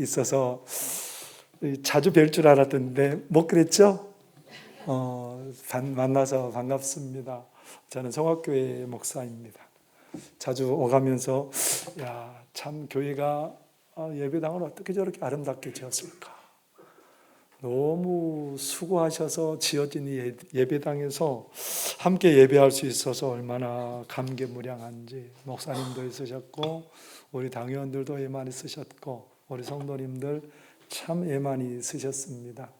있어서 자주 뵐 줄 알았던데 못 그랬죠? 만나서 반갑습니다. 저는 성악교회 목사입니다. 자주 오가면서 참 교회가 예배당을 어떻게 저렇게 아름답게 지었을까. 너무 수고하셔서 지어진 이 예배당에서 함께 예배할 수 있어서 얼마나 감개무량한지. 목사님도 있으셨고 우리 당회원들도 애 많이 쓰셨고 우리 성도님들 참 애 많이 쓰셨습니다.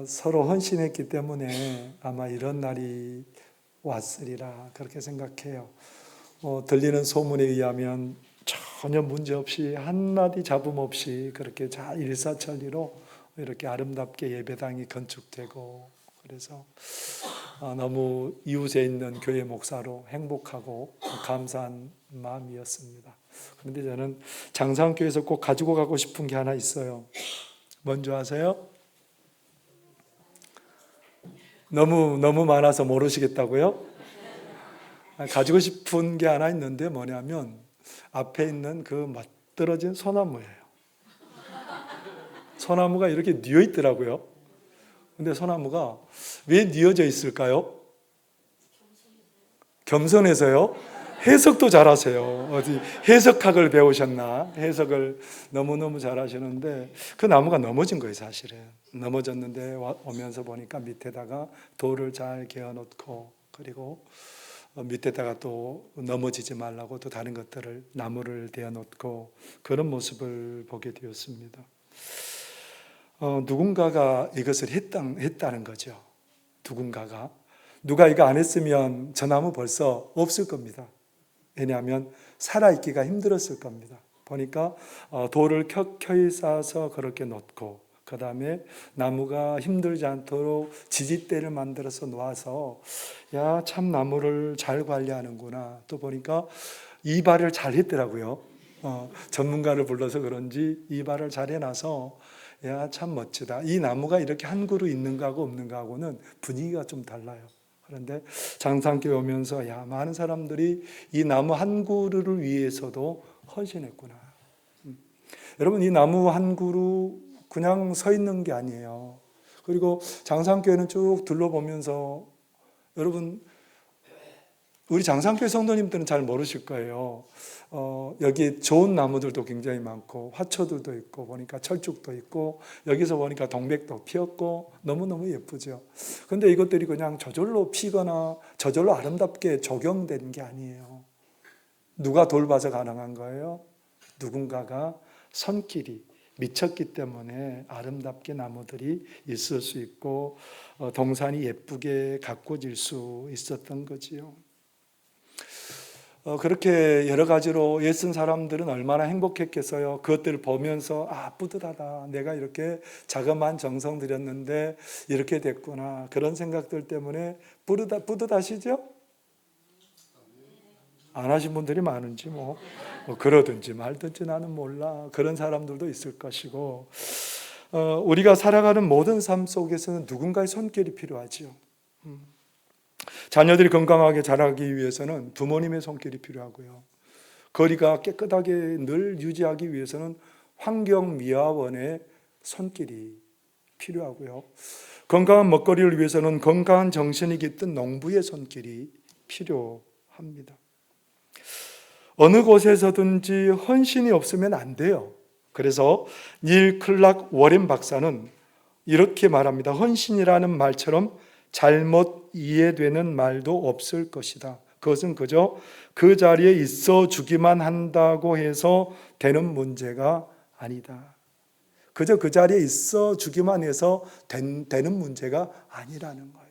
서로 헌신했기 때문에 아마 이런 날이 왔으리라 그렇게 생각해요. 들리는 소문에 의하면 전혀 문제없이 한마디 잡음 없이 그렇게 잘 일사천리로 이렇게 아름답게 예배당이 건축되고, 그래서 너무 이웃에 있는 교회 목사로 행복하고 감사한 마음이었습니다. 그런데 저는 장상교회에서 꼭 가지고 가고 싶은 게 하나 있어요. 뭔지 아세요? 너무 많아서 모르시겠다고요? 가지고 싶은 게 하나 있는데 뭐냐면 앞에 있는 그 멋들어진 소나무예요. 소나무가 이렇게 뉘어 있더라고요. 근데 소나무가 왜 뉘어져 있을까요? 겸손해서요? 해석도 잘하세요. 어디 해석학을 배우셨나? 해석을 너무너무 잘하시는데 그 나무가 넘어진 거예요, 사실은. 넘어졌는데 오면서 보니까 밑에다가 돌을 잘 개어 놓고, 그리고 밑에다가 또 넘어지지 말라고 또 다른 것들을, 나무를 대어 놓고, 그런 모습을 보게 되었습니다. 누군가가 이것을 했다는 거죠. 누가 이거 안 했으면 저 나무 벌써 없을 겁니다. 왜냐하면 살아있기가 힘들었을 겁니다. 보니까 돌을 켜켜이 쌓아서 그렇게 놓고, 그 다음에 나무가 힘들지 않도록 지지대를 만들어서 놓아서, 참 나무를 잘 관리하는구나. 또 보니까 이발을 잘 했더라고요. 전문가를 불러서 그런지 이발을 잘 해놔서 참 멋지다. 이 나무가 이렇게 한 그루 있는 거하고 없는 거하고는 분위기가 좀 달라요. 그런데 장상교회 오면서 많은 사람들이 이 나무 한 그루를 위해서도 헌신했구나. 여러분, 이 나무 한 그루 그냥 서 있는 게 아니에요. 그리고 장상교회는 쭉 둘러보면서, 여러분, 우리 장상교회 성도님들은 잘 모르실 거예요. 여기 좋은 나무들도 굉장히 많고 화초들도 있고, 보니까 철쭉도 있고, 여기서 보니까 동백도 피었고 너무너무 예쁘죠. 근데 이것들이 그냥 저절로 피거나 저절로 아름답게 조경된 게 아니에요. 누가 돌봐서 가능한 거예요? 누군가가 손길이 미쳤기 때문에 아름답게 나무들이 있을 수 있고 동산이 예쁘게 가꾸어질 수 있었던 거지요. 그렇게 여러 가지로 애쓴 사람들은 얼마나 행복했겠어요. 그것들을 보면서 뿌듯하다. 내가 이렇게 자그마한 정성 들였는데 이렇게 됐구나. 그런 생각들 때문에 뿌듯하시죠? 안 하신 분들이 많은지 그러든지 말든지 나는 몰라. 그런 사람들도 있을 것이고, 우리가 살아가는 모든 삶 속에서는 누군가의 손길이 필요하지요. 자녀들이 건강하게 자라기 위해서는 부모님의 손길이 필요하고요. 거리가 깨끗하게 늘 유지하기 위해서는 환경미화원의 손길이 필요하고요. 건강한 먹거리를 위해서는 건강한 정신이 깃든 농부의 손길이 필요합니다. 어느 곳에서든지 헌신이 없으면 안 돼요. 그래서 닐 클락 워렌 박사는 이렇게 말합니다. 헌신이라는 말처럼 잘못 이해되는 말도 없을 것이다. 그것은 그저 그 자리에 있어 주기만 한다고 해서 되는 문제가 아니다. 그저 그 자리에 있어 주기만 해서 되는 문제가 아니라는 거예요.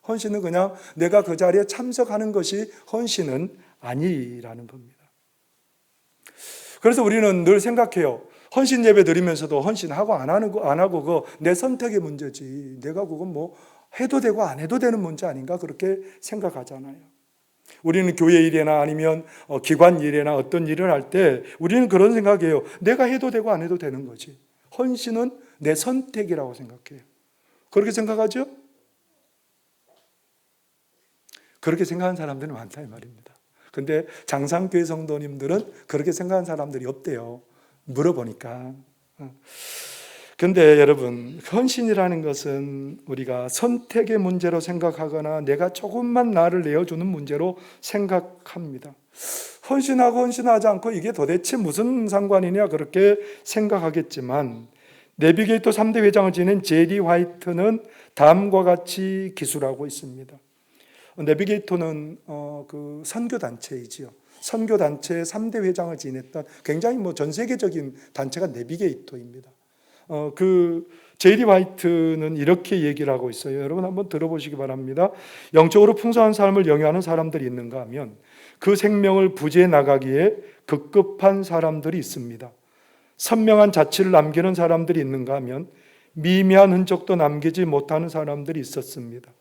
헌신은 그냥 내가 그 자리에 참석하는 것이 헌신은 아니라는 겁니다. 그래서 우리는 늘 생각해요. 헌신 예배 드리면서도 헌신하고 안 하고 그거 내 선택의 문제지. 내가 그건 해도 되고 안 해도 되는 문제 아닌가 그렇게 생각하잖아요. 우리는 교회 일이나 아니면 기관 일이나 어떤 일을 할 때 우리는 그런 생각이에요. 내가 해도 되고 안 해도 되는 거지. 헌신은 내 선택이라고 생각해요. 그렇게 생각하죠? 그렇게 생각하는 사람들은 많다 이 말입니다. 근데 장상교회 성도님들은 그렇게 생각하는 사람들이 없대요. 물어보니까. 근데 여러분, 헌신이라는 것은 우리가 선택의 문제로 생각하거나 내가 조금만 나를 내어주는 문제로 생각합니다. 헌신하고 헌신하지 않고 이게 도대체 무슨 상관이냐 그렇게 생각하겠지만, 내비게이터 3대 회장을 지낸 제리 화이트는 다음과 같이 기술하고 있습니다. 내비게이터는 그 선교단체이지요. 선교단체 3대 회장을 지냈던 굉장히 전 세계적인 단체가 내비게이터입니다. 그 제리 화이트는 이렇게 얘기를 하고 있어요. 여러분 한번 들어보시기 바랍니다. 영적으로 풍성한 삶을 영위하는 사람들이 있는가 하면 그 생명을 부지해 나가기에 급급한 사람들이 있습니다. 선명한 자취를 남기는 사람들이 있는가 하면 미미한 흔적도 남기지 못하는 사람들이 있었습니다.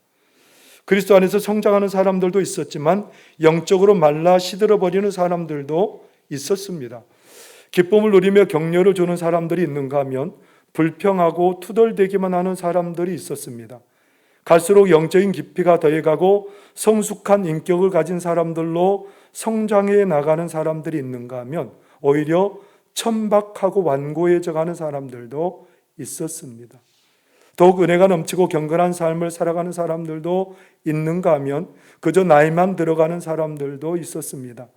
그리스도 안에서 성장하는 사람들도 있었지만 영적으로 말라 시들어버리는 사람들도 있었습니다. 기쁨을 누리며 격려를 주는 사람들이 있는가 하면 불평하고 투덜대기만 하는 사람들이 있었습니다. 갈수록 영적인 깊이가 더해가고 성숙한 인격을 가진 사람들로 성장해 나가는 사람들이 있는가 하면 오히려 천박하고 완고해져 가는 사람들도 있었습니다. 더욱 은혜가 넘치고 경건한 삶을 살아가는 사람들도 있는가 하면 그저 나이만 들어가는 사람들도 있었습니다.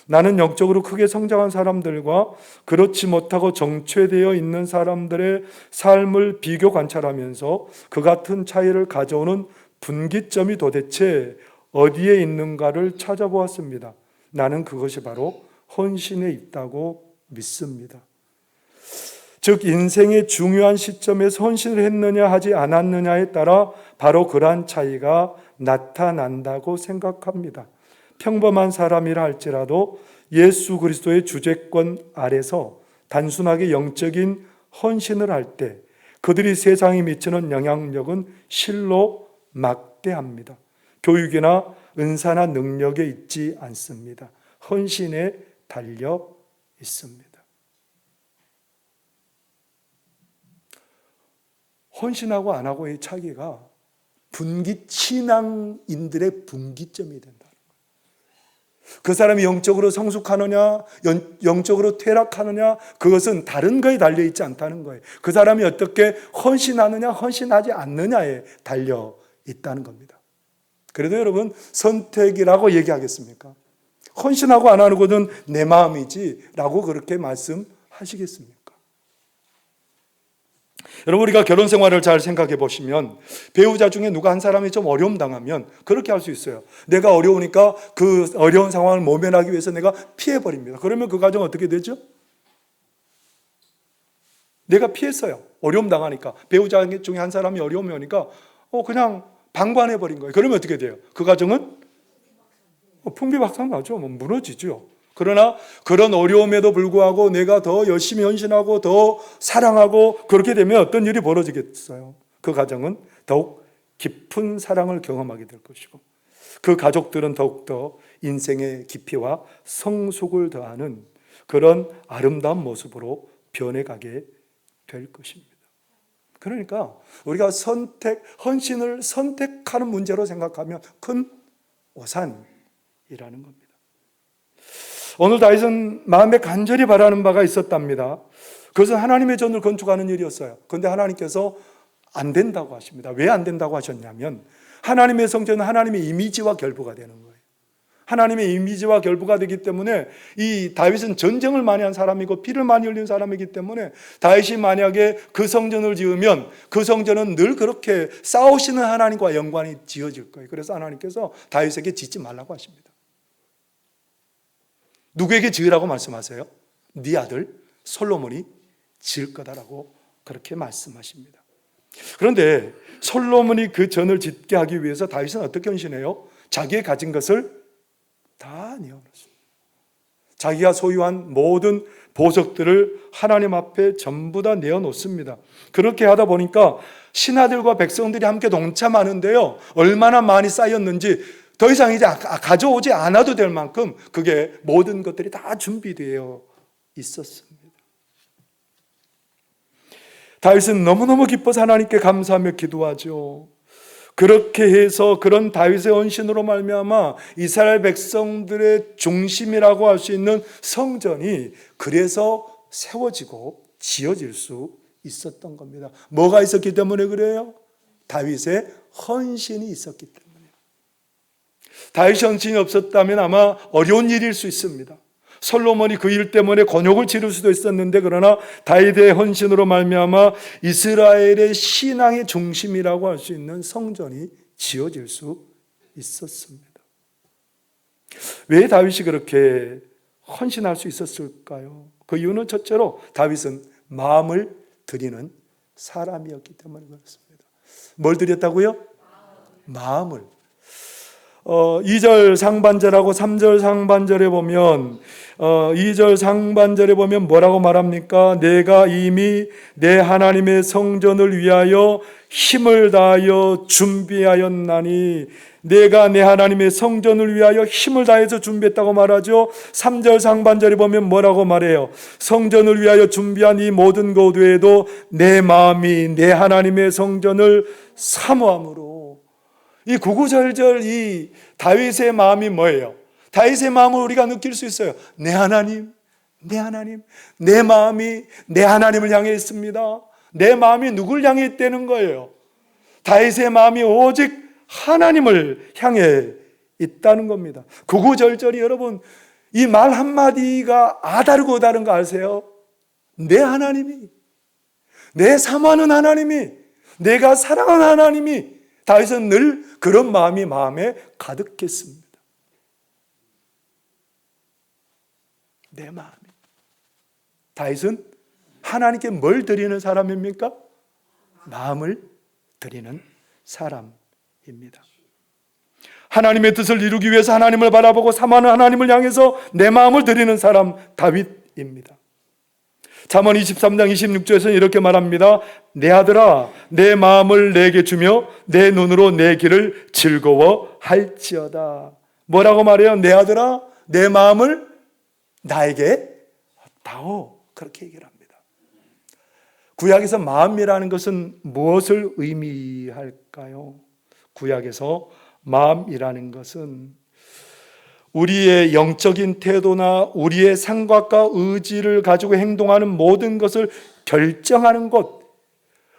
나는 영적으로 크게 성장한 사람들과 그렇지 못하고 정체되어 있는 사람들의 삶을 비교 관찰하면서 그 같은 차이를 가져오는 분기점이 도대체 어디에 있는가를 찾아보았습니다. 나는 그것이 바로 헌신에 있다고 믿습니다. 즉 인생의 중요한 시점에서 헌신을 했느냐 하지 않았느냐에 따라 바로 그러한 차이가 나타난다고 생각합니다. 평범한 사람이라 할지라도 예수 그리스도의 주재권 아래서 단순하게 영적인 헌신을 할 때 그들이 세상에 미치는 영향력은 실로 막대합니다. 교육이나 은사나 능력에 있지 않습니다. 헌신에 달려 있습니다. 헌신하고 안 하고의 차이가 신앙인들의 분기점이 된다. 그 사람이 영적으로 성숙하느냐, 영적으로 퇴락하느냐, 그것은 다른 거에 달려 있지 않다는 거예요. 그 사람이 어떻게 헌신하느냐, 헌신하지 않느냐에 달려 있다는 겁니다. 그래도 여러분, 선택이라고 얘기하겠습니까? 헌신하고 안 하는 것은 내 마음이지 라고 그렇게 말씀하시겠습니까? 여러분, 우리가 결혼 생활을 잘 생각해 보시면 배우자 중에 누가 한 사람이 좀 어려움 당하면 그렇게 할 수 있어요. 내가 어려우니까 그 어려운 상황을 모면하기 위해서 내가 피해버립니다. 그러면 그 가정 어떻게 되죠? 내가 피했어요. 어려움 당하니까. 배우자 중에 한 사람이 어려움이 오니까 그냥 방관해버린 거예요. 그러면 어떻게 돼요? 그 가정은 풍비박산 나죠. 무너지죠. 그러나 그런 어려움에도 불구하고 내가 더 열심히 헌신하고 더 사랑하고 그렇게 되면 어떤 일이 벌어지겠어요? 그 가정은 더욱 깊은 사랑을 경험하게 될 것이고 그 가족들은 더욱더 인생의 깊이와 성숙을 더하는 그런 아름다운 모습으로 변해가게 될 것입니다. 그러니까 우리가 헌신을 선택하는 문제로 생각하면 큰 오산이라는 겁니다. 오늘 다윗은 마음에 간절히 바라는 바가 있었답니다. 그것은 하나님의 전을 건축하는 일이었어요. 그런데 하나님께서 안 된다고 하십니다. 왜 안 된다고 하셨냐면 하나님의 성전은 하나님의 이미지와 결부가 되는 거예요. 하나님의 이미지와 결부가 되기 때문에 이 다윗은 전쟁을 많이 한 사람이고 피를 많이 흘린 사람이기 때문에 다윗이 만약에 그 성전을 지으면 그 성전은 늘 그렇게 싸우시는 하나님과 연관이 지어질 거예요. 그래서 하나님께서 다윗에게 짓지 말라고 하십니다. 누구에게 지으라고 말씀하세요? 네 아들 솔로몬이 지을 거다라고 그렇게 말씀하십니다. 그런데 솔로몬이 그 전을 짓게 하기 위해서 다윗은 어떻게 헌신해요? 자기의 가진 것을 다 내어놓습니다. 자기가 소유한 모든 보석들을 하나님 앞에 전부 다 내어놓습니다. 그렇게 하다 보니까 신하들과 백성들이 함께 동참하는데요, 얼마나 많이 쌓였는지 더 이상 이제 가져오지 않아도 될 만큼 그게 모든 것들이 다 준비되어 있었습니다. 다윗은 너무너무 기뻐서 하나님께 감사하며 기도하죠. 그렇게 해서 그런 다윗의 헌신으로 말미암아 이스라엘 백성들의 중심이라고 할 수 있는 성전이 그래서 세워지고 지어질 수 있었던 겁니다. 뭐가 있었기 때문에 그래요? 다윗의 헌신이 있었기 때문에. 다윗의 헌신이 없었다면 아마 어려운 일일 수 있습니다. 솔로몬이 그 일 때문에 곤욕을 치를 수도 있었는데, 그러나 다윗의 헌신으로 말미암아 이스라엘의 신앙의 중심이라고 할 수 있는 성전이 지어질 수 있었습니다. 왜 다윗이 그렇게 헌신할 수 있었을까요? 그 이유는 첫째로 다윗은 마음을 드리는 사람이었기 때문에 그렇습니다. 뭘 드렸다고요? 마음을. 2절 상반절하고 3절 상반절에 보면 2절 상반절에 보면 뭐라고 말합니까? 내가 이미 내 하나님의 성전을 위하여 힘을 다하여 준비하였나니, 내가 내 하나님의 성전을 위하여 힘을 다해서 준비했다고 말하죠. 3절 상반절에 보면 뭐라고 말해요? 성전을 위하여 준비한 이 모든 것 외에도 내 마음이 내 하나님의 성전을 사모함으로. 이 구구절절 이 다윗의 마음이 뭐예요? 다윗의 마음을 우리가 느낄 수 있어요. 내 하나님, 내 하나님, 내 마음이 내 하나님을 향해 있습니다. 내 마음이 누굴 향해 있다는 거예요? 다윗의 마음이 오직 하나님을 향해 있다는 겁니다. 구구절절이 여러분, 이 말 한마디가 아다르고 다른 거 아세요? 내 하나님이, 내 사모하는 하나님이, 내가 사랑하는 하나님이, 다윗은 늘 그런 마음이 마음에 가득했습니다. 내 마음이. 다윗은 하나님께 뭘 드리는 사람입니까? 마음을 드리는 사람입니다. 하나님의 뜻을 이루기 위해서 하나님을 바라보고 사모하는 하나님을 향해서 내 마음을 드리는 사람, 다윗입니다. 잠언 23장 26절에서는 이렇게 말합니다. 내 아들아, 내 마음을 내게 주며 내 눈으로 내 길을 즐거워할지어다. 뭐라고 말해요? 내 아들아, 내 마음을 나에게 다오. 그렇게 얘기를 합니다. 구약에서 마음이라는 것은 무엇을 의미할까요? 구약에서 마음이라는 것은 우리의 영적인 태도나 우리의 생각과 의지를 가지고 행동하는 모든 것을 결정하는 것,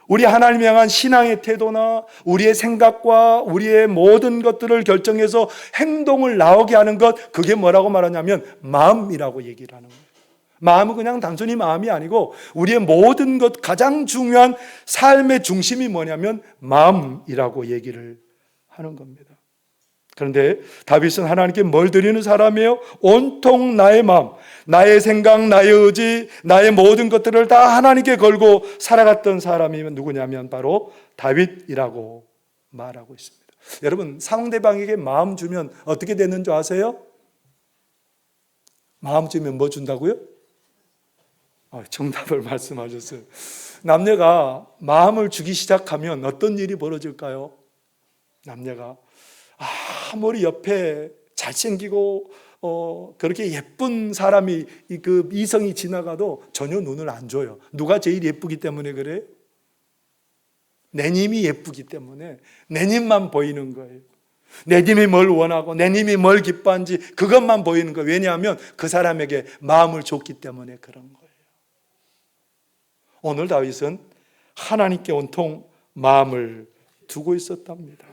우리 하나님을 향한 신앙의 태도나 우리의 생각과 우리의 모든 것들을 결정해서 행동을 나오게 하는 것, 그게 뭐라고 말하냐면 마음이라고 얘기를 하는 거예요. 마음은 그냥 단순히 마음이 아니고 우리의 모든 것, 가장 중요한 삶의 중심이 뭐냐면 마음이라고 얘기를 하는 겁니다. 그런데 다윗은 하나님께 뭘 드리는 사람이에요? 온통 나의 마음, 나의 생각, 나의 의지, 나의 모든 것들을 다 하나님께 걸고 살아갔던 사람이 누구냐면 바로 다윗이라고 말하고 있습니다. 여러분, 상대방에게 마음 주면 어떻게 되는 줄 아세요? 마음 주면 뭐 준다고요? 정답을 말씀하셨어요. 남녀가 마음을 주기 시작하면 어떤 일이 벌어질까요? 남녀가 아무리 옆에 잘생기고 그렇게 예쁜 사람이 그 이성이 지나가도 전혀 눈을 안 줘요. 누가 제일 예쁘기 때문에 그래요? 내 님이 예쁘기 때문에 내 님만 보이는 거예요. 내 님이 뭘 원하고 내 님이 뭘 기뻐하는지 그것만 보이는 거예요. 왜냐하면 그 사람에게 마음을 줬기 때문에 그런 거예요. 오늘 다윗은 하나님께 온통 마음을 두고 있었답니다.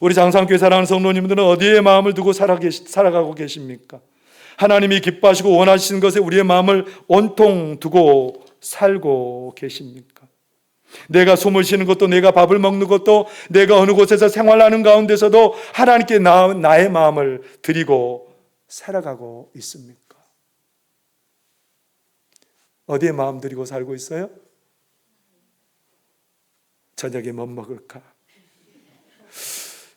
우리 장상교회 사랑하는 성도님들은 어디에 마음을 두고 살아가고 계십니까? 하나님이 기뻐하시고 원하시는 것에 우리의 마음을 온통 두고 살고 계십니까? 내가 숨을 쉬는 것도, 내가 밥을 먹는 것도, 내가 어느 곳에서 생활하는 가운데서도 하나님께 나의 마음을 드리고 살아가고 있습니까? 어디에 마음 드리고 살고 있어요? 저녁에 뭐 먹을까?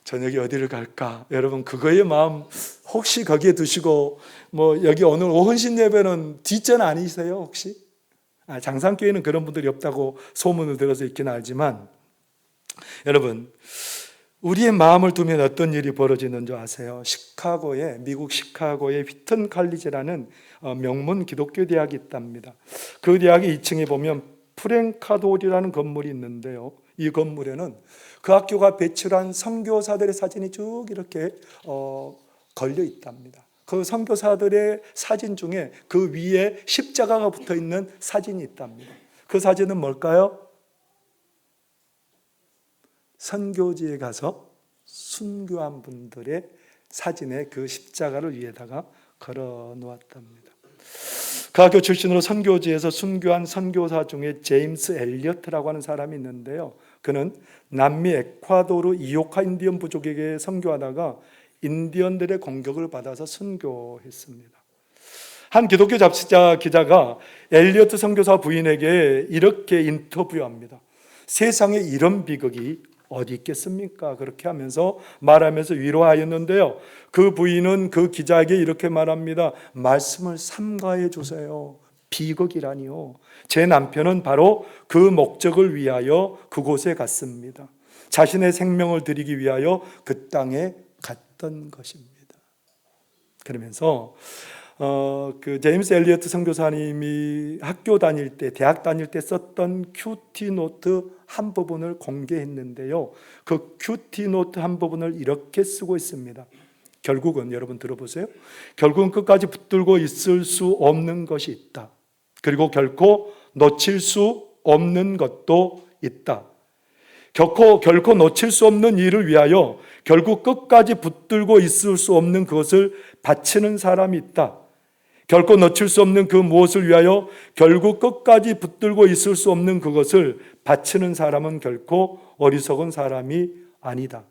저녁에 어디를 갈까? 여러분, 그거의 마음 혹시 거기에 두시고, 여기 오늘 오헌신 예배는 뒷전 아니세요 혹시? 장상교회는 그런 분들이 없다고 소문을 들어서 있긴 알지만, 여러분, 우리의 마음을 두면 어떤 일이 벌어지는 줄 아세요? 미국 시카고에 휘튼 칼리지라는 명문 기독교 대학이 있답니다. 그 대학의 2층에 보면 프랭카돌이라는 건물이 있는데요, 이 건물에는 그 학교가 배출한 선교사들의 사진이 쭉 이렇게 걸려 있답니다. 그 선교사들의 사진 중에 그 위에 십자가가 붙어 있는 사진이 있답니다. 그 사진은 뭘까요? 선교지에 가서 순교한 분들의 사진에 그 십자가를 위에다가 걸어 놓았답니다. 그 학교 출신으로 선교지에서 순교한 선교사 중에 제임스 엘리어트라고 하는 사람이 있는데요. 그는 남미 에콰도르 이오카 인디언 부족에게 선교하다가 인디언들의 공격을 받아서 순교했습니다. 한 기독교 잡지자 기자가 엘리어트 선교사 부인에게 이렇게 인터뷰합니다. 세상에 이런 비극이 어디 있겠습니까? 그렇게 하면서 말하면서 위로하였는데요. 그 부인은 그 기자에게 이렇게 말합니다. 말씀을 삼가해 주세요. 비극이라니요. 제 남편은 바로 그 목적을 위하여 그곳에 갔습니다. 자신의 생명을 드리기 위하여 그 땅에 갔던 것입니다. 그러면서 그 제임스 엘리어트 선교사님이 학교 다닐 때, 대학 다닐 때 썼던 큐티 노트 한 부분을 공개했는데요. 그 큐티 노트 한 부분을 이렇게 쓰고 있습니다. 결국은 여러분 들어보세요. 결국은 끝까지 붙들고 있을 수 없는 것이 있다. 그리고 결코 놓칠 수 없는 것도 있다. 결코 놓칠 수 없는 일을 위하여 결국 끝까지 붙들고 있을 수 없는 그것을 바치는 사람이 있다. 결코 놓칠 수 없는 그 무엇을 위하여 결국 끝까지 붙들고 있을 수 없는 그것을 바치는 사람은 결코 어리석은 사람이 아니다.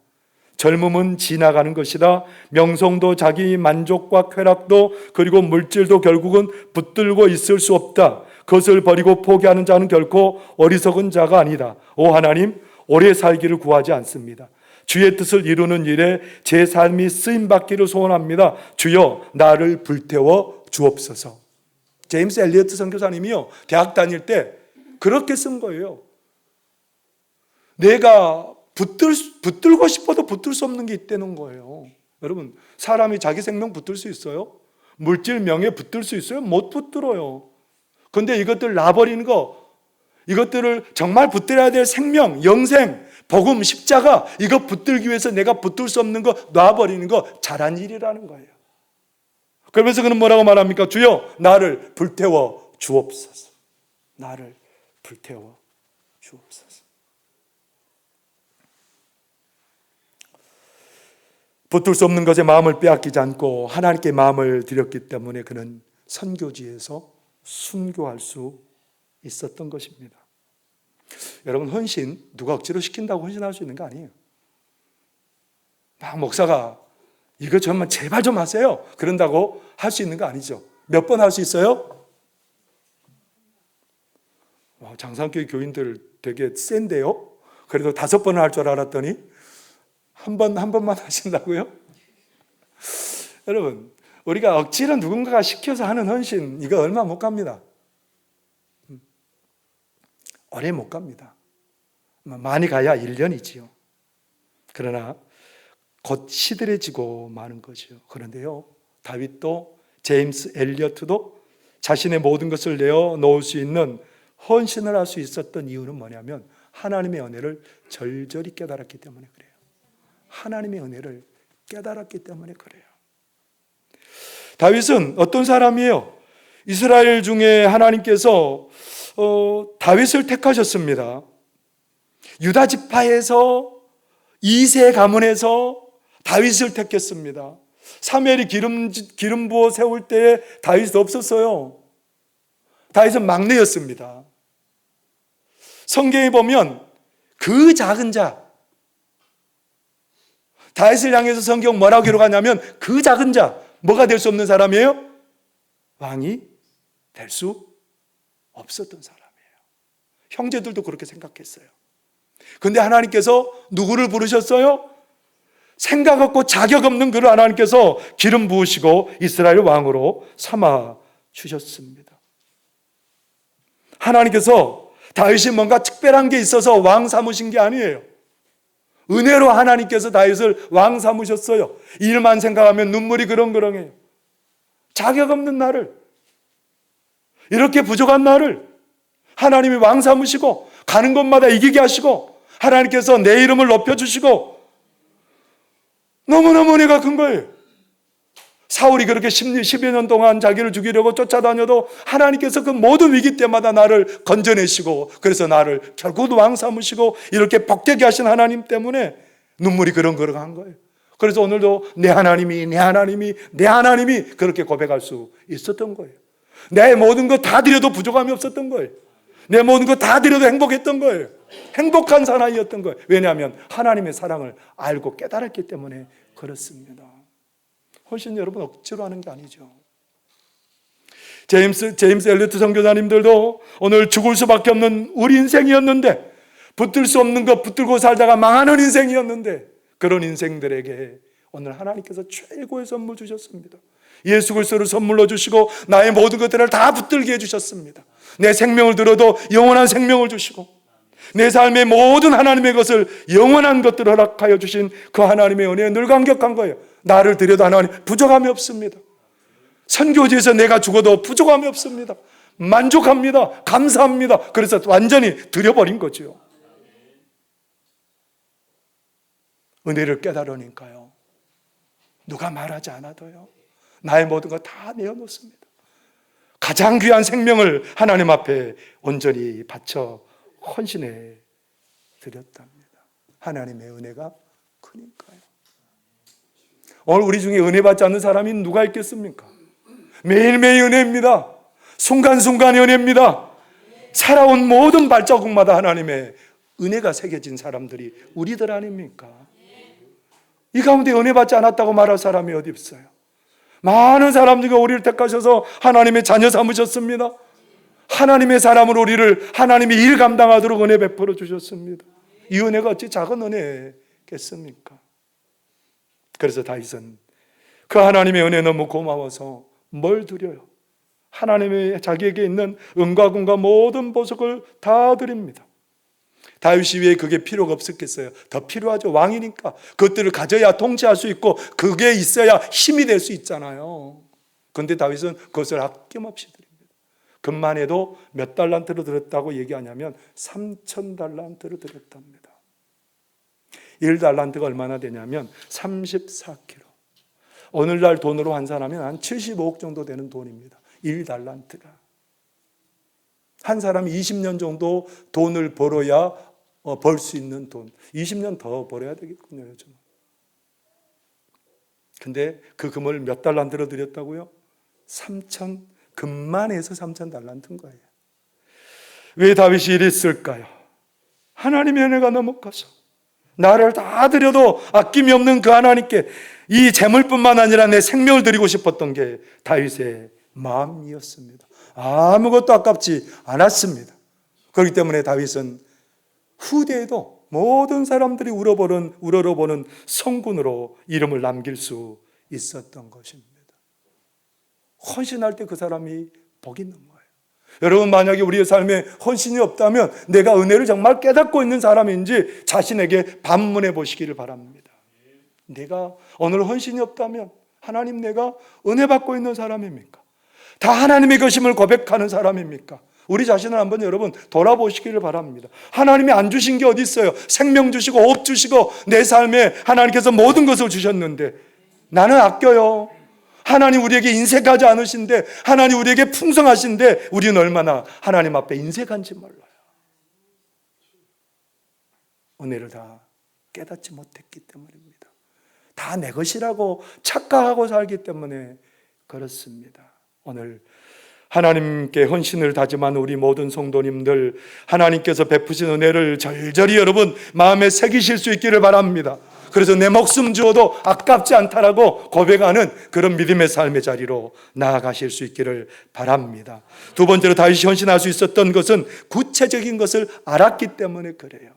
젊음은 지나가는 것이다. 명성도 자기 만족과 쾌락도 그리고 물질도 결국은 붙들고 있을 수 없다. 그것을 버리고 포기하는 자는 결코 어리석은 자가 아니다. 오 하나님, 오래 살기를 구하지 않습니다. 주의 뜻을 이루는 일에 제 삶이 쓰임받기를 소원합니다. 주여 나를 불태워 주옵소서. 제임스 엘리어트 선교사님이요, 대학 다닐 때 그렇게 쓴 거예요. 내가 붙들고 싶어도 붙들 수 없는 게 있다는 거예요. 여러분, 사람이 자기 생명 붙들 수 있어요? 물질, 명예 붙들 수 있어요? 못 붙들어요. 그런데 이것들 놔버리는 거, 이것들을 정말 붙들어야 될 생명, 영생, 복음, 십자가, 이거 붙들기 위해서 내가 붙들 수 없는 거 놔버리는 거 잘한 일이라는 거예요. 그러면서 그는 뭐라고 말합니까? 주여 나를 불태워 주옵소서. 나를 불태워 주옵소서. 붙들 수 없는 것에 마음을 빼앗기지 않고 하나님께 마음을 드렸기 때문에 그는 선교지에서 순교할 수 있었던 것입니다. 여러분, 헌신 누가 억지로 시킨다고 헌신할 수 있는 거 아니에요. 막 목사가 이거 정말 제발 좀 하세요 그런다고 할 수 있는 거 아니죠. 몇 번 할 수 있어요? 장상교회 교인들 되게 센데요. 그래도 5번을 할 줄 알았더니 한 번만 하신다고요? 여러분, 우리가 억지로 누군가가 시켜서 하는 헌신, 이거 얼마 못 갑니다. 오래 못 갑니다. 많이 가야 1년이지요. 그러나 곧 시들해지고 마는 거죠. 그런데요, 다윗도 제임스 엘리어트도 자신의 모든 것을 내어 놓을 수 있는 헌신을 할 수 있었던 이유는 뭐냐면 하나님의 은혜를 절절히 깨달았기 때문에 그래요. 하나님의 은혜를 깨달았기 때문에 그래요. 다윗은 어떤 사람이에요? 이스라엘 중에 하나님께서 다윗을 택하셨습니다. 유다 지파에서 이세 가문에서 다윗을 택했습니다. 사무엘이 기름 부어 세울 때에 다윗이 없었어요. 다윗은 막내였습니다. 성경에 보면 그 작은 자, 다윗을 향해서 성경 뭐라고 기록하냐면 그 작은 자, 뭐가 될 수 없는 사람이에요? 왕이 될 수 없었던 사람이에요. 형제들도 그렇게 생각했어요. 그런데 하나님께서 누구를 부르셨어요? 생각 없고 자격 없는 그를 하나님께서 기름 부으시고 이스라엘 왕으로 삼아 주셨습니다. 하나님께서 다윗이 뭔가 특별한 게 있어서 왕 삼으신 게 아니에요. 은혜로 하나님께서 다윗을 왕 삼으셨어요. 일만 생각하면 눈물이 그렁그렁해요. 자격 없는 나를, 이렇게 부족한 나를 하나님이 왕 삼으시고 가는 곳마다 이기게 하시고 하나님께서 내 이름을 높여주시고 너무너무 은혜가 큰 거예요. 사울이 그렇게 10여 년 동안 자기를 죽이려고 쫓아다녀도 하나님께서 그 모든 위기 때마다 나를 건져내시고, 그래서 나를 결국 왕 삼으시고 이렇게 복되게 하신 하나님 때문에 눈물이 그렁그렁한 거예요. 그래서 오늘도 내 하나님이 그렇게 고백할 수 있었던 거예요. 내 모든 것 다 드려도 부족함이 없었던 거예요. 내 모든 것 다 드려도 행복했던 거예요. 행복한 사나이였던 거예요. 왜냐하면 하나님의 사랑을 알고 깨달았기 때문에 그렇습니다. 훨씬 여러분 억지로 하는 게 아니죠. 제임스 엘리트 선교사님들도 오늘 죽을 수밖에 없는 우리 인생이었는데, 붙들 수 없는 것 붙들고 살다가 망하는 인생이었는데, 그런 인생들에게 오늘 하나님께서 최고의 선물 주셨습니다. 예수 그리스도를 선물로 주시고 나의 모든 것들을 다 붙들게 해주셨습니다. 내 생명을 들어도 영원한 생명을 주시고, 내 삶의 모든 하나님의 것을 영원한 것들을 허락하여 주신 그 하나님의 은혜에 늘 감격한 거예요. 나를 드려도 하나님 부족함이 없습니다. 선교지에서 내가 죽어도 부족함이 없습니다. 만족합니다. 감사합니다. 그래서 완전히 드려버린 거죠. 은혜를 깨달으니까요, 누가 말하지 않아도요, 나의 모든 거 다 내어놓습니다. 가장 귀한 생명을 하나님 앞에 온전히 바쳐 헌신해 드렸답니다. 하나님의 은혜가 크니까요. 오늘 우리 중에 은혜 받지 않는 사람이 누가 있겠습니까? 매일매일 은혜입니다. 순간순간의 은혜입니다. 살아온 모든 발자국마다 하나님의 은혜가 새겨진 사람들이 우리들 아닙니까? 이 가운데 은혜 받지 않았다고 말할 사람이 어디 있어요? 많은 사람들이 우리를 택하셔서 하나님의 자녀 삼으셨습니다. 하나님의 사람으로 우리를 하나님의 일 감당하도록 은혜 베풀어 주셨습니다. 이 은혜가 어찌 작은 은혜겠습니까? 그래서 다윗은 그 하나님의 은혜 너무 고마워서 뭘 드려요? 하나님의 자기에게 있는 은과 금과 모든 보석을 다 드립니다. 다윗이 왜 그게 필요가 없었겠어요? 더 필요하죠. 왕이니까 그것들을 가져야 통치할 수 있고 그게 있어야 힘이 될 수 있잖아요. 그런데 다윗은 그것을 아낌없이 드립니다. 금만 해도 몇 달란트로 드렸다고 얘기하냐면 3,000달란트로 드렸답니다. 1달란트가 얼마나 되냐면 34kg. 오늘날 돈으로 한 사람이 한 75억 정도 되는 돈입니다. 1달란트가. 한 사람이 20년 정도 돈을 벌어야 벌 수 있는 돈. 20년 더 벌어야 되겠군요, 요즘은. 근데 그 금을 몇 달란트로 드렸다고요? 금만 해서 3,000달란트인 거예요. 왜 다윗이 이랬을까요? 하나님의 은혜가 너무 커서 나를 다 드려도 아낌이 없는 그 하나님께 이 재물뿐만 아니라 내 생명을 드리고 싶었던 게 다윗의 마음이었습니다. 아무것도 아깝지 않았습니다. 그렇기 때문에 다윗은 후대에도 모든 사람들이 우러러보는 성군으로 이름을 남길 수 있었던 것입니다. 헌신할 때 그 사람이 복 있는 거예요. 여러분, 만약에 우리의 삶에 헌신이 없다면 내가 은혜를 정말 깨닫고 있는 사람인지 자신에게 반문해 보시기를 바랍니다. 내가 오늘 헌신이 없다면 하나님, 내가 은혜 받고 있는 사람입니까? 다 하나님의 것임을 고백하는 사람입니까? 우리 자신을 한번 여러분 돌아보시기를 바랍니다. 하나님이 안 주신 게 어디 있어요? 생명 주시고 업 주시고 내 삶에 하나님께서 모든 것을 주셨는데 나는 아껴요. 하나님 우리에게 인색하지 않으신데, 하나님 우리에게 풍성하신데 우리는 얼마나 하나님 앞에 인색한지 몰라요. 은혜를 다 깨닫지 못했기 때문입니다. 다 내 것이라고 착각하고 살기 때문에 그렇습니다. 오늘 하나님께 헌신을 다짐한 우리 모든 성도님들, 하나님께서 베푸신 은혜를 절절히 여러분 마음에 새기실 수 있기를 바랍니다. 그래서 내 목숨 주어도 아깝지 않다라고 고백하는 그런 믿음의 삶의 자리로 나아가실 수 있기를 바랍니다. 두 번째로 다윗이 헌신할 수 있었던 것은 구체적인 것을 알았기 때문에 그래요.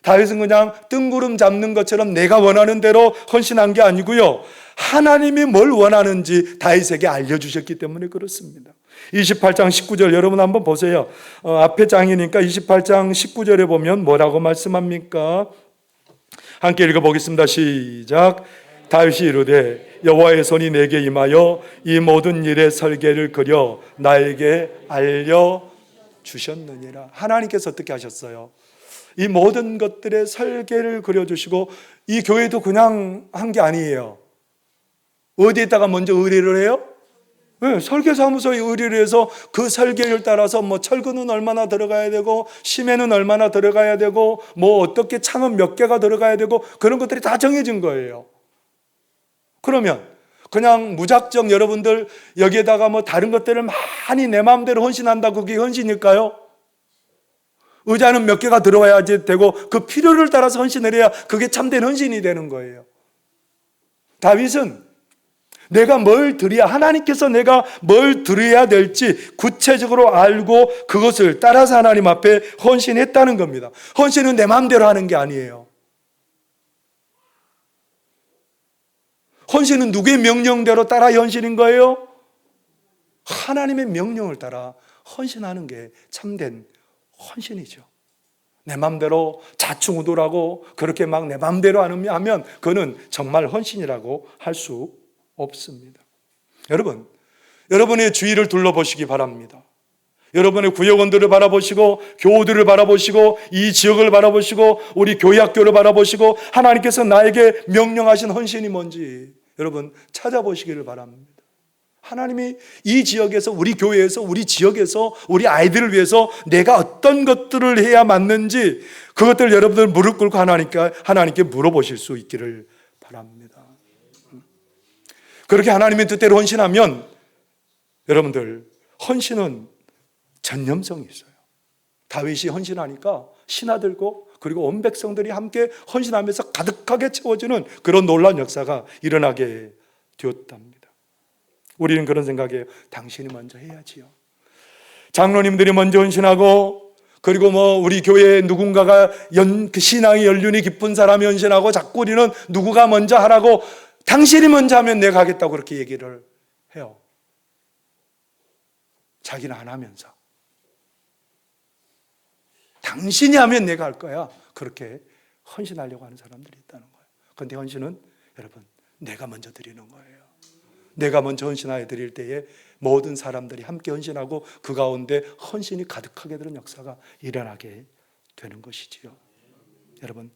다윗은 그냥 뜬구름 잡는 것처럼 내가 원하는 대로 헌신한 게 아니고요, 하나님이 뭘 원하는지 다윗에게 알려주셨기 때문에 그렇습니다. 28장 19절 여러분 한번 보세요. 앞에 장이니까 28장 19절에 보면 뭐라고 말씀합니까? 함께 읽어보겠습니다. 시작. 다윗이 이르되 여호와의 손이 내게 임하여 이 모든 일의 설계를 그려 나에게 알려주셨느니라. 하나님께서 어떻게 하셨어요? 이 모든 것들의 설계를 그려주시고, 이 교회도 그냥 한 게 아니에요. 어디에다가 먼저 의뢰를 해요? 네, 설계사무소에 의뢰를 해서 그 설계를 따라서 뭐 철근은 얼마나 들어가야 되고 시멘은 얼마나 들어가야 되고 뭐 어떻게 창은 몇 개가 들어가야 되고 그런 것들이 다 정해진 거예요. 그러면 그냥 무작정 여러분들 여기에다가 뭐 다른 것들을 많이 내 마음대로 헌신한다고 그게 헌신일까요? 의자는 몇 개가 들어와야지 되고 그 필요를 따라서 헌신을 해야 그게 참된 헌신이 되는 거예요. 다윗은 내가 뭘 드려야, 하나님께서 내가 뭘 드려야 될지 구체적으로 알고 그것을 따라서 하나님 앞에 헌신했다는 겁니다. 헌신은 내 마음대로 하는 게 아니에요. 헌신은 누구의 명령대로 따라 헌신인 거예요? 하나님의 명령을 따라 헌신하는 게 참된 헌신이죠. 내 마음대로 자충우돌하고 그렇게 막 내 마음대로 하면 그거는 정말 헌신이라고 할 수 없습니다. 여러분, 여러분의 주위를 둘러보시기 바랍니다. 여러분의 구역원들을 바라보시고 교우들을 바라보시고 이 지역을 바라보시고 우리 교회 학교를 바라보시고 하나님께서 나에게 명령하신 헌신이 뭔지 여러분 찾아보시기를 바랍니다. 하나님이 이 지역에서 우리 교회에서 우리 지역에서 우리 아이들을 위해서 내가 어떤 것들을 해야 맞는지 그것들 여러분들 무릎 꿇고 하나님께 물어보실 수 있기를 바랍니다. 그렇게 하나님의 뜻대로 헌신하면 여러분들 헌신은 전념성이 있어요. 다윗이 헌신하니까 신하들고 그리고 온 백성들이 함께 헌신하면서 가득하게 채워지는 그런 놀라운 역사가 일어나게 되었답니다. 우리는 그런 생각이에요. 당신이 먼저 해야지요. 장로님들이 먼저 헌신하고 그리고 뭐 우리 교회에 누군가가 그 신앙의 연륜이 깊은 사람이 헌신하고 자꾸 우리는 누구가 먼저 하라고 당신이 먼저 하면 내가 하겠다고 그렇게 얘기를 해요. 자기는 안 하면서 당신이 하면 내가 할 거야. 그렇게 헌신하려고 하는 사람들이 있다는 거예요. 그런데 헌신은 여러분 내가 먼저 드리는 거예요. 내가 먼저 헌신하여 드릴 때에 모든 사람들이 함께 헌신하고 그 가운데 헌신이 가득하게 되는 역사가 일어나게 되는 것이지요. 여러분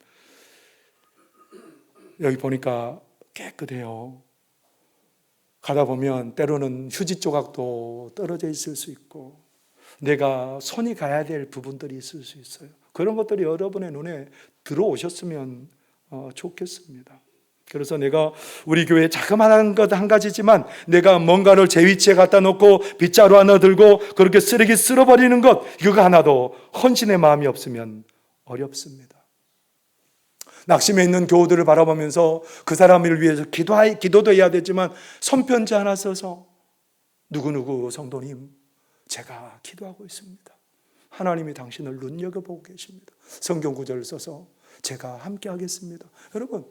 여기 보니까 깨끗해요. 가다 보면 때로는 휴지 조각도 떨어져 있을 수 있고 내가 손이 가야 될 부분들이 있을 수 있어요. 그런 것들이 여러분의 눈에 들어오셨으면 좋겠습니다. 그래서 내가 우리 교회에 자그마한 것 한 가지지만 내가 뭔가를 제 위치에 갖다 놓고 빗자루 하나 들고 그렇게 쓰레기 쓸어버리는 것 이거 하나도 헌신의 마음이 없으면 어렵습니다. 낙심해 있는 교우들을 바라보면서 그 사람을 위해서 기도도 해야 되지만 손편지 하나 써서 누구누구 성도님 제가 기도하고 있습니다. 하나님이 당신을 눈여겨보고 계십니다. 성경 구절을 써서 제가 함께 하겠습니다. 여러분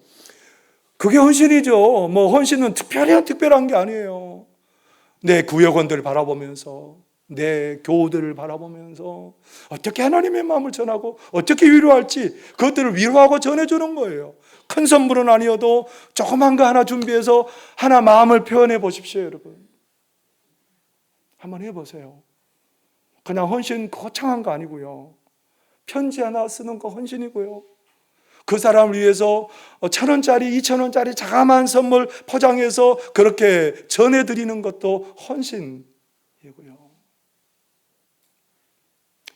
그게 헌신이죠. 뭐 헌신은 특별한 게 아니에요. 내 구역원들을 바라보면서 내 교우들을 바라보면서 어떻게 하나님의 마음을 전하고 어떻게 위로할지 그것들을 위로하고 전해주는 거예요. 큰 선물은 아니어도 조그만 거 하나 준비해서 하나 마음을 표현해 보십시오. 여러분 한번 해보세요. 그냥 헌신 거창한 거 아니고요. 편지 하나 쓰는 거 헌신이고요. 그 사람을 위해서 1,000원짜리 2,000원짜리 자그마한 선물 포장해서 그렇게 전해드리는 것도 헌신이고요.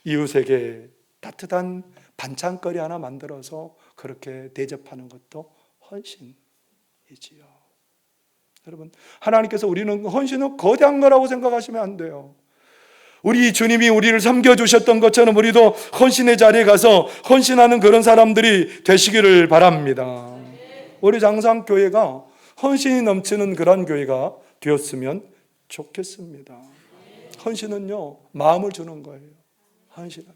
이웃에게 따뜻한 반찬거리 하나 만들어서 그렇게 대접하는 것도 헌신이지요. 여러분 하나님께서 우리는 헌신은 거대한 거라고 생각하시면 안 돼요. 우리 주님이 우리를 섬겨주셨던 것처럼 우리도 헌신의 자리에 가서 헌신하는 그런 사람들이 되시기를 바랍니다. 우리 장상교회가 헌신이 넘치는 그런 교회가 되었으면 좋겠습니다. 헌신은요 마음을 주는 거예요. 헌신은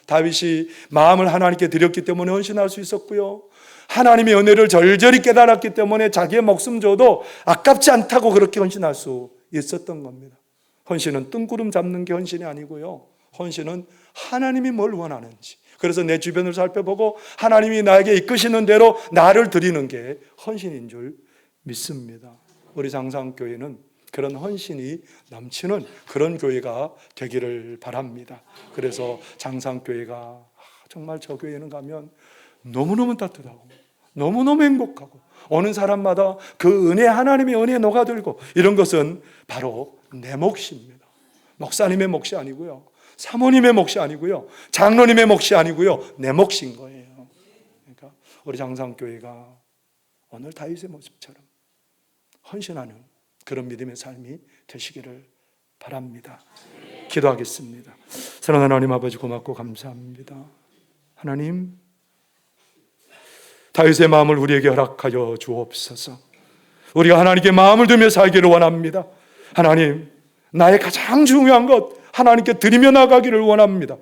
다윗이 마음을 하나님께 드렸기 때문에 헌신할 수 있었고요. 하나님의 은혜를 절절히 깨달았기 때문에 자기의 목숨 줘도 아깝지 않다고 그렇게 헌신할 수 있었던 겁니다. 헌신은 뜬구름 잡는 게 헌신이 아니고요. 헌신은 하나님이 뭘 원하는지 그래서 내 주변을 살펴보고 하나님이 나에게 이끄시는 대로 나를 드리는 게 헌신인 줄 믿습니다. 우리 장상교회는 그런 헌신이 넘치는 그런 교회가 되기를 바랍니다. 그래서 장상교회가 정말 저 교회는 가면 너무너무 따뜻하고 너무너무 행복하고 오는 사람마다 그 은혜, 하나님의 은혜에 녹아들고, 이런 것은 바로 내 몫입니다. 목사님의 몫이 아니고요, 사모님의 몫이 아니고요, 장로님의 몫이 아니고요, 내 몫인 거예요. 그러니까 우리 장상교회가 오늘 다윗의 모습처럼 헌신하는 그런 믿음의 삶이 되시기를 바랍니다. 기도하겠습니다. 사랑하는 하나님 아버지, 고맙고 감사합니다. 하나님, 다윗의 마음을 우리에게 허락하여 주옵소서. 우리가 하나님께 마음을 두며 살기를 원합니다. 하나님, 나의 가장 중요한 것 하나님께 드리며 나가기를 원합니다.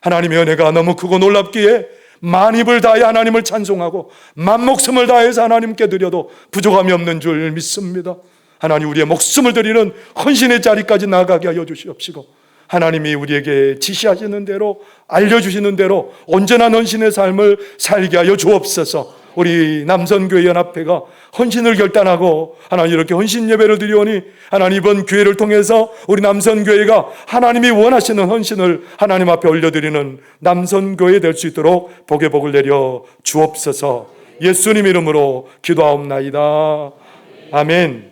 하나님의 은혜가 너무 크고 놀랍기에 만입을 다해 하나님을 찬송하고 만목숨을 다해서 하나님께 드려도 부족함이 없는 줄 믿습니다. 하나님, 우리의 목숨을 드리는 헌신의 자리까지 나가게 하여 주시옵시고, 하나님이 우리에게 지시하시는 대로, 알려주시는 대로 온전한 헌신의 삶을 살게 하여 주옵소서. 우리 남선교회 연합회가 헌신을 결단하고 하나님 이렇게 헌신 예배를 드리오니, 하나님 이번 기회를 통해서 우리 남선교회가 하나님이 원하시는 헌신을 하나님 앞에 올려드리는 남선교회 될 수 있도록 복의 복을 내려 주옵소서. 예수님 이름으로 기도하옵나이다. 아멘.